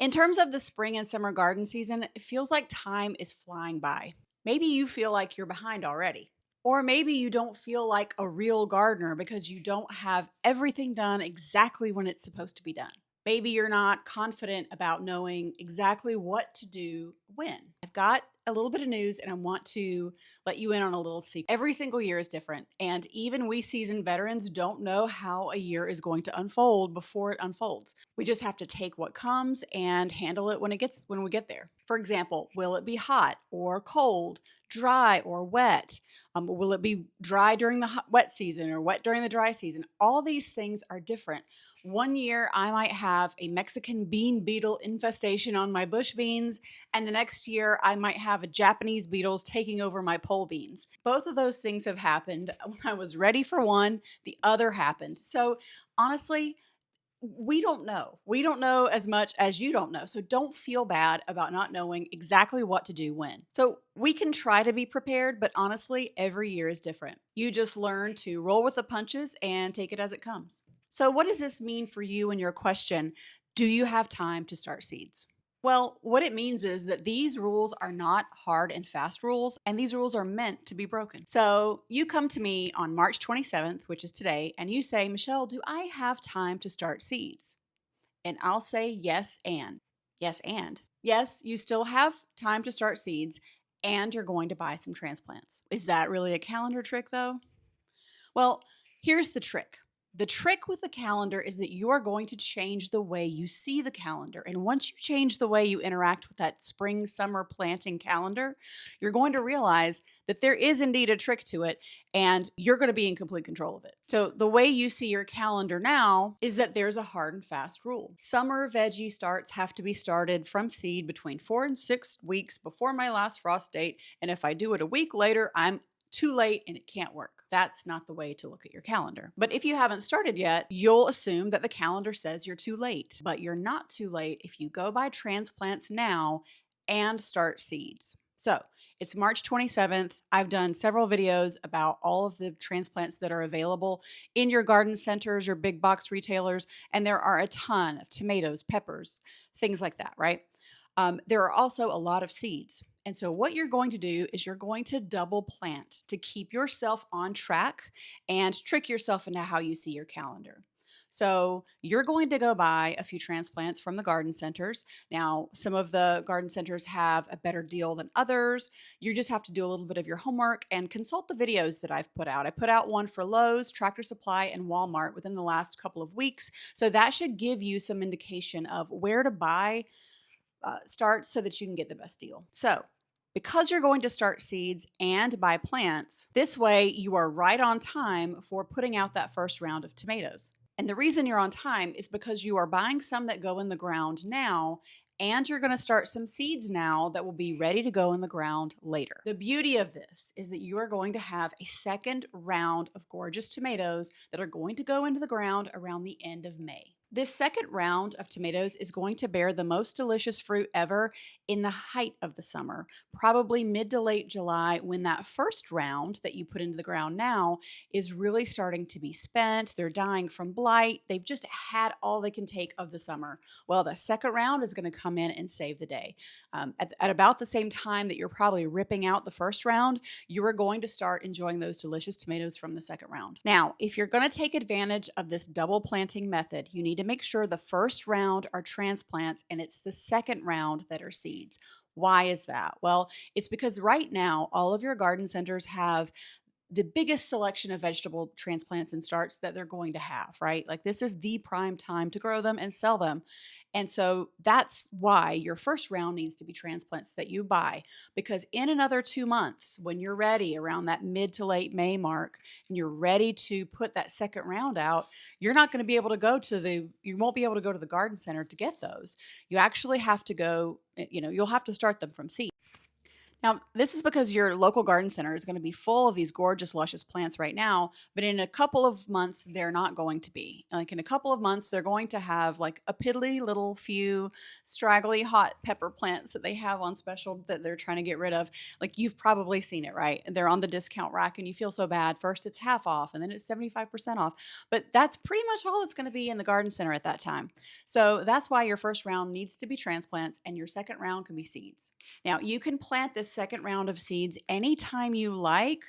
In terms of the spring and summer garden season, it feels like time is flying by. Maybe you feel like you're behind already. Or maybe you don't feel like a real gardener because you don't have everything done exactly when it's supposed to be done. Maybe you're not confident about knowing exactly what to do when. I've got a little bit of news and I want to let you in on a little secret. Every single year is different, and even we seasoned veterans don't know how a year is going to unfold before it unfolds. We just have to take what comes and handle it when we get there. For example, will it be hot or cold, dry or wet? Will it be dry during the wet season or wet during the dry season? All these things are different. One year, I might have a Mexican bean beetle infestation on my bush beans, and the next year, I might have a Japanese beetles taking over my pole beans. Both of those things have happened. When I was ready for one, the other happened. So honestly, we don't know. We don't know as much as you don't know. So don't feel bad about not knowing exactly what to do when. So we can try to be prepared, but honestly, every year is different. You just learn to roll with the punches and take it as it comes. So what does this mean for you and your question? Do you have time to start seeds? Well, what it means is that these rules are not hard and fast rules, and these rules are meant to be broken. So you come to me on March 27th, which is today, and you say, Michelle, do I have time to start seeds? And I'll say yes and. Yes and. Yes, you still have time to start seeds, and you're going to buy some transplants. Is that really a calendar trick though? Well, here's the trick. The trick with the calendar is that you are going to change the way you see the calendar. And once you change the way you interact with that spring, summer planting calendar, you're going to realize that there is indeed a trick to it and you're going to be in complete control of it. So the way you see your calendar now is that there's a hard and fast rule. Summer veggie starts have to be started from seed between 4 and 6 weeks before my last frost date. And if I do it a week later, I'm too late and it can't work. That's not the way to look at your calendar. But if you haven't started yet, you'll assume that the calendar says you're too late. But you're not too late if you go buy transplants now and start seeds. So it's March 27th. I've done several videos about all of the transplants that are available in your garden centers, your big box retailers, and there are a ton of tomatoes, peppers, things like that, right? There are also a lot of seeds. And so what you're going to do is you're going to double plant to keep yourself on track and trick yourself into how you see your calendar. So you're going to go buy a few transplants from the garden centers. Now, some of the garden centers have a better deal than others. You just have to do a little bit of your homework and consult the videos that I've put out. I put out one for Lowe's, Tractor Supply, and Walmart within the last couple of weeks. So that should give you some indication of where to buy starts so that you can get the best deal. So because you're going to start seeds and buy plants, this way you are right on time for putting out that first round of tomatoes. And the reason you're on time is because you are buying some that go in the ground now, and you're going to start some seeds now that will be ready to go in the ground later. The beauty of this is that you are going to have a second round of gorgeous tomatoes that are going to go into the ground around the end of May. This second round of tomatoes is going to bear the most delicious fruit ever in the height of the summer, probably mid to late July, when that first round that you put into the ground now is really starting to be spent. They're dying from blight. They've just had all they can take of the summer. Well, the second round is going to come in and save the day. At about the same time that you're probably ripping out the first round, you are going to start enjoying those delicious tomatoes from the second round. Now, if you're going to take advantage of this double planting method, you need to make sure the first round are transplants and it's the second round that are seeds. Why is that? Well, it's because right now all of your garden centers have the biggest selection of vegetable transplants and starts that they're going to have, right? Like this is the prime time to grow them and sell them. And so that's why your first round needs to be transplants that you buy, because in another 2 months, when you're ready around that mid to late May mark and you're ready to put that second round out, you're not going to be able to you won't be able to go to the garden center to get those. You actually have to go, you'll have to start them from seed. Now, this is because your local garden center is going to be full of these gorgeous, luscious plants right now, but in a couple of months, they're not going to be. Like in a couple of months, they're going to have like a piddly little few straggly hot pepper plants that they have on special that they're trying to get rid of. Like you've probably seen it, right? They're on the discount rack and you feel so bad. First, it's half off and then it's 75% off. But that's pretty much all it's going to be in the garden center at that time. So that's why your first round needs to be transplants and your second round can be seeds. Now, you can plant this second round of seeds anytime you like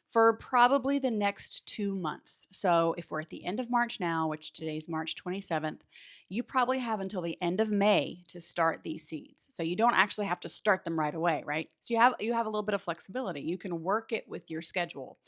for probably the next 2 months. So, if we're at the end of March now, which today's March 27th, you probably have until the end of May to start these seeds. So, you don't actually have to start them right away, right? So, you have a little bit of flexibility. You can work it with your schedule.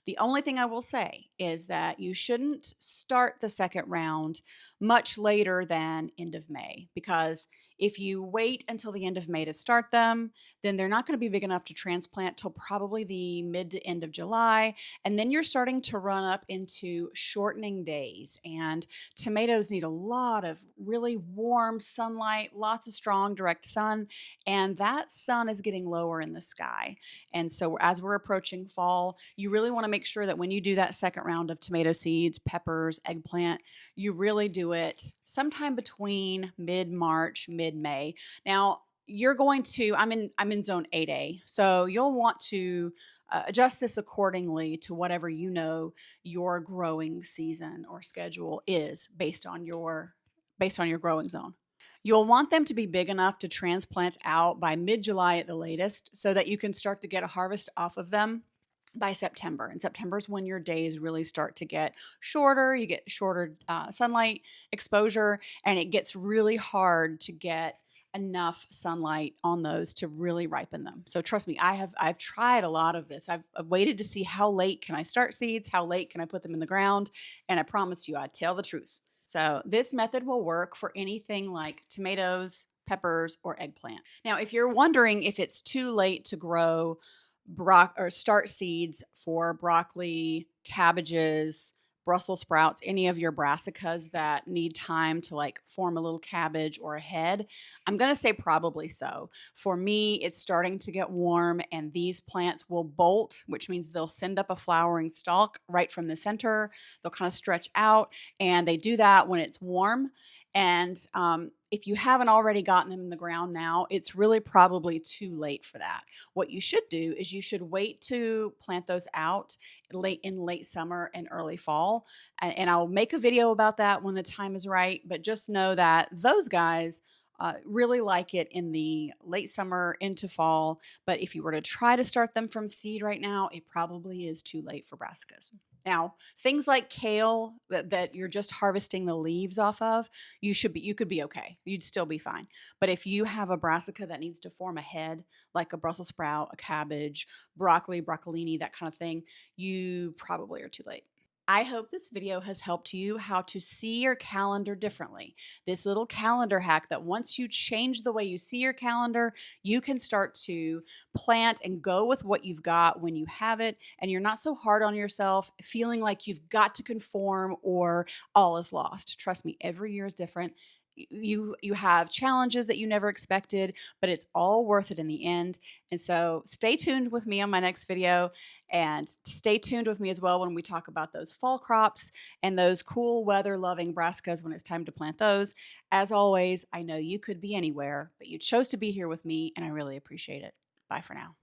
The only thing I will say is that you shouldn't start the second round much later than end of May because if you wait until the end of May to start them, then they're not going to be big enough to transplant till probably the mid to end of July. And then you're starting to run up into shortening days. And tomatoes need a lot of really warm sunlight, lots of strong direct sun. And that sun is getting lower in the sky. And so as we're approaching fall, you really want to make sure that when you do that second round of tomato seeds, peppers, eggplant, you really do it sometime between mid-March, mid-May. Now, you're going to I'm in zone 8A. So you'll want to adjust this accordingly to whatever you know your growing season or schedule is based on your growing zone. You'll want them to be big enough to transplant out by mid-July at the latest so that you can start to get a harvest off of them by September. And September is when your days really start to get shorter. You get shorter sunlight exposure, and it gets really hard to get enough sunlight on those to really ripen them. So trust me, I've tried a lot of this. I've waited to see how late can I start seeds, how late can I put them in the ground, and I promise you, I tell the truth. So this method will work for anything like tomatoes, peppers, or eggplant. Now, if you're wondering if it's too late to grow or start seeds for broccoli, cabbages, Brussels sprouts, any of your brassicas that need time to like form a little cabbage or a head, I'm going to say probably so. For me, it's starting to get warm and these plants will bolt, which means they'll send up a flowering stalk right from the center. They'll kind of stretch out and they do that when it's warm. And if you haven't already gotten them in the ground now, it's really probably too late for that. What you should do is you should wait to plant those out late summer and early fall. And I'll make a video about that when the time is right. But just know that those guys really like it in the late summer into fall. But if you were to try to start them from seed right now, it probably is too late for brassicas. Now, things like kale that you're just harvesting the leaves off of, you could be okay. You'd still be fine. But if you have a brassica that needs to form a head, like a Brussels sprout, a cabbage, broccoli, broccolini, that kind of thing, you probably are too late. I hope this video has helped you how to see your calendar differently. This little calendar hack that once you change the way you see your calendar, you can start to plant and go with what you've got when you have it, and you're not so hard on yourself, feeling like you've got to conform or all is lost. Trust me, every year is different. You have challenges that you never expected, but it's all worth it in the end. And so stay tuned with me on my next video, and stay tuned with me as well when we talk about those fall crops and those cool weather loving brassicas when it's time to plant those. As always, I know you could be anywhere, but you chose to be here with me, and I really appreciate it. Bye for now.